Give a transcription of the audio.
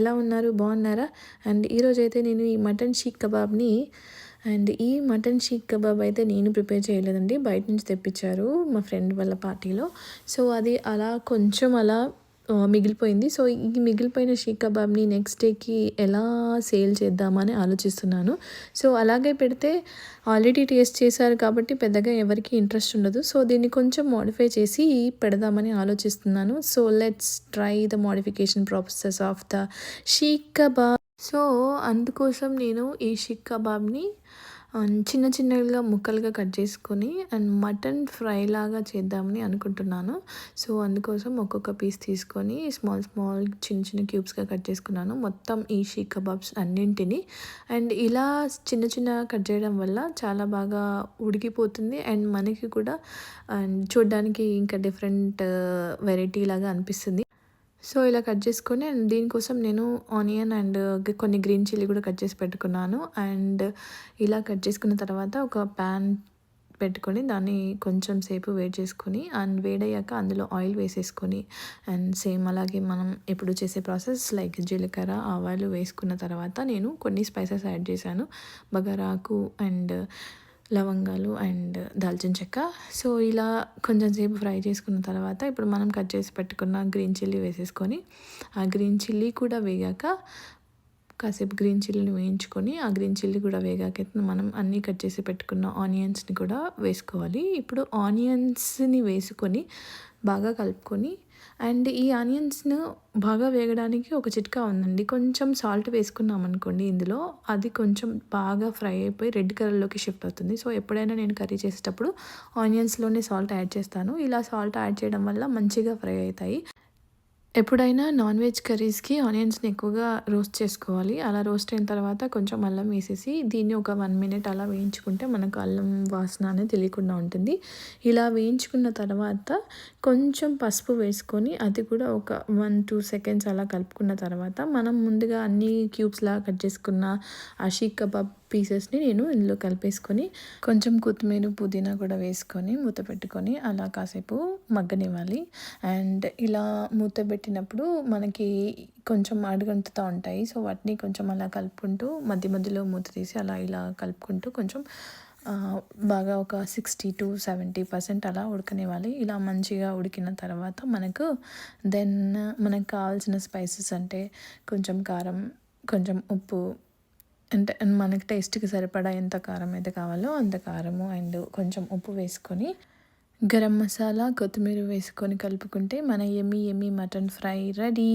ఎలా ఉన్నారు? బాగున్నారా? అండ్ ఈరోజైతే నేను ఈ మటన్ షీక్ కబాబ్ని ఈ మటన్ షీక్ కబాబ్ అయితే నేను ప్రిపేర్ చేయలేదండి. బయట నుంచి తెప్పించారు మా ఫ్రెండ్ వాళ్ళ పార్టీలో. సో అది అలా కొంచెం అలా మిగిలిపోయింది. సో ఈ మిగిలిపోయిన షీక్ కబాబ్ని నెక్స్ట్ డేకి ఎలా సేల్ చేద్దామని ఆలోచిస్తున్నాను. సో అలాగే పెడితే ఆల్రెడీ టేస్ట్ చేశారు కాబట్టి పెద్దగా ఎవరికి ఇంట్రెస్ట్ ఉండదు. సో దీన్ని కొంచెం మోడిఫై చేసి పెడదామని ఆలోచిస్తున్నాను. So let's try the modification process of the షీక్ kebab. So అందుకోసం నేను ఈ షీక్ కబాబ్ని చిన్న చిన్నగా ముక్కలుగా కట్ చేసుకొని అండ్ మటన్ ఫ్రై లాగా చేద్దామని అనుకుంటున్నాను. సో అందుకోసం ఒక్కొక్క పీస్ తీసుకొని స్మాల్ చిన్న చిన్న క్యూబ్స్గా కట్ చేసుకున్నాను మొత్తం ఈ షీక్ కబాబ్స్ అన్నింటినీ. అండ్ ఇలా చిన్న చిన్న కట్ చేయడం వల్ల చాలా బాగా ఉడికిపోతుంది అండ్ మనకి కూడా చూడడానికి ఇంకా డిఫరెంట్ వెరైటీ లాగా అనిపిస్తుంది. సో ఇలా కట్ చేసుకొని అండ్ దీనికోసం నేను ఆనియన్ అండ్ కొన్ని గ్రీన్ చిల్లీ కూడా కట్ చేసి పెట్టుకున్నాను. అండ్ ఇలా కట్ చేసుకున్న తర్వాత ఒక ప్యాన్ పెట్టుకొని దాన్ని కొంచెం సేపు వేడి చేసుకొని అండ్ వేడయ్యాక అందులో ఆయిల్ వేసేసుకొని అండ్ సేమ్ అలాగే మనం ఎప్పుడు చేసే ప్రాసెస్ లైక్ జీలకర్ర ఆవాలు వేసుకున్న తర్వాత నేను కొన్ని స్పైసెస్ యాడ్ చేశాను. బగారాకు అండ్ లవంగాలు అండ్ దాల్చిన చెక్క. సో ఇలా కొంచెం సేపు ఫ్రై చేసుకున్న తర్వాత ఇప్పుడు మనం కట్ చేసి పెట్టుకున్న గ్రీన్ చిల్లీ వేసేసుకొని ఆ గ్రీన్ చిల్లీ కూడా వేగాక కాసేపు గ్రీన్ చిల్లీని వేయించుకొని ఆ గ్రీన్ చిల్లీ కూడా వేగాక మనం అన్నీ కట్ చేసి పెట్టుకున్న ఆనియన్స్ని కూడా వేసుకోవాలి. ఇప్పుడు ఆనియన్స్ని వేసుకొని బాగా కలుపుకొని అండ్ ఈ ఆనియన్స్ను బాగా వేగడానికి ఒక చిట్కా ఉందండి. కొంచెం సాల్ట్ వేసుకున్నాం అనుకోండి ఇందులో, అది కొంచెం బాగా ఫ్రై అయిపోయి రెడ్ కలర్లోకి షిఫ్ట్ అవుతుంది. సో ఎప్పుడైనా నేను కర్రీ చేసేటప్పుడు ఆనియన్స్లోనే సాల్ట్ యాడ్ చేస్తాను. ఇలా సాల్ట్ యాడ్ చేయడం వల్ల మంచిగా ఫ్రై అవుతాయి. ఎప్పుడైనా నాన్ వెజ్ కర్రీస్కి ఆనియన్స్ని ఎక్కువగా రోస్ట్ చేసుకోవాలి. అలా రోస్ట్ అయిన తర్వాత కొంచెం అల్లం వేసేసి దీన్ని ఒక 1 మినిట్ అలా వేయించుకుంటే మనకు అల్లం వాసన అనేది తెలియకుండా ఉంటుంది. ఇలా వేయించుకున్న తర్వాత కొంచెం పసుపు వేసుకొని అది కూడా ఒక 1-2 సెకండ్స్ అలా కలుపుకున్న తర్వాత మనం ముందుగా అన్ని క్యూబ్స్లా కట్ చేసుకున్న ఆ షీక్ కబాబ్ పీసెస్ని నేను ఇందులో కలిపేసుకొని కొంచెం కొత్తిమీర పుదీనా కూడా వేసుకొని మూత పెట్టుకొని అలా కాసేపు మగ్గనివ్వాలి. అండ్ ఇలా మూత పెట్టినప్పుడు మనకి కొంచెం అడుగంటుతూ ఉంటాయి. సో వాటిని కొంచెం అలా కలుపుకుంటూ మధ్యలో మూత తీసి అలా ఇలా కలుపుకుంటూ కొంచెం బాగా ఒక 60-70% అలా ఉడకనివ్వాలి. ఇలా మంచిగా ఉడికిన తర్వాత మనకు కావాల్సిన స్పైసెస్ అంటే కొంచెం కారం, కొంచెం ఉప్పు, అంటే మనకి టేస్ట్కి సరిపడా ఎంత కారం అయితే కావాలో అంత కారము అండ్ కొంచెం ఉప్పు వేసుకొని గరం మసాలా కొత్తిమీర వేసుకొని కలుపుకుంటే మన యమ్మీ మటన్ ఫ్రై రెడీ.